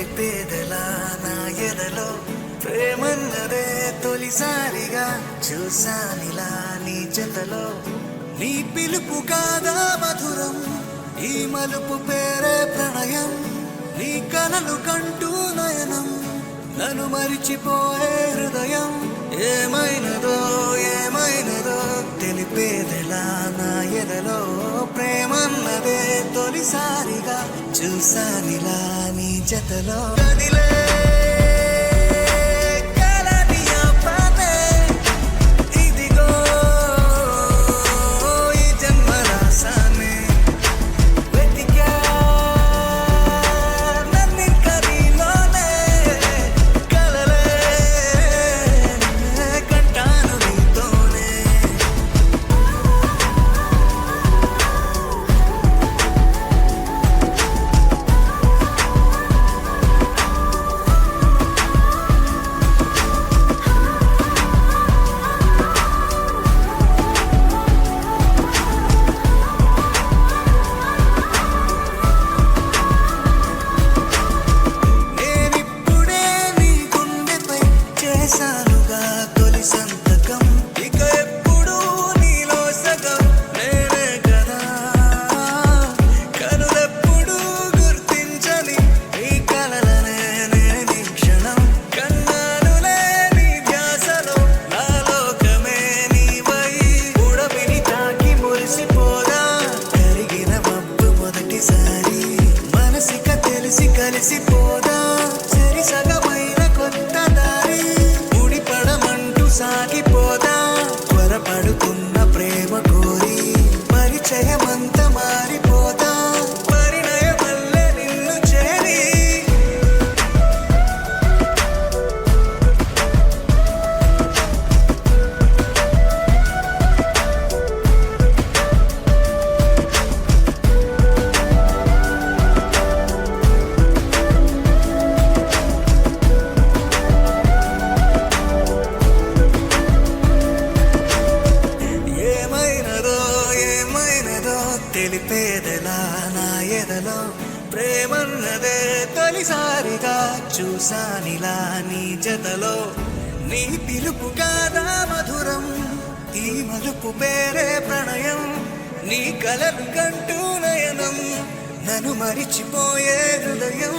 తెలిపేదెలా నా ఎదలో ప్రేమన్నదే తొలిసారిగా చూసానిలా నీ జతలో నీ పిలుపు కాదా మధురం ఈ మలుపు పేరే ప్రణయం నీ కలలు కంటూ నయనం నన్ను మరిచిపోయే హృదయం ఏమైనదో ఏమైనదో తెలిపేదెలా నా ఎదలో ప్రేమన్నదే తొలిసారిగా చూసానిలా నీ జతలో కదిలే చేశానుగా తొలి సంతకం ఇక ఎప్పుడు నీలో సగం నేనే కదా కనులెప్పుడు గుర్తించని నీ కలలనే నీ క్షణం కన్నానులే నీ ధ్యాసలో నా లోకమే నీవై ఉడమిని తాకి మురిసిపోదా కరిగిన మబ్బు మొదటిసారి మనసిక తెలిసి కలిసిపోదా సరి సగమైన కొత్త దారి సాగిపోదా త్వరపడుతున్న ప్రేమ కోరి పరిచయమంత మారిపోదా పరిణయమల్లె నిన్ను చేరి తెలిపేదెలా నా ఎదలో ప్రేమన్నదే తొలిసారిగా చూసానిలా నీ జతలో నీ పిలుపు కాదా మధురం ఈ మలుపు పేరే ప్రణయం నీ కలలు కంటూ నయనం నన్ను మరిచిపోయే హృదయం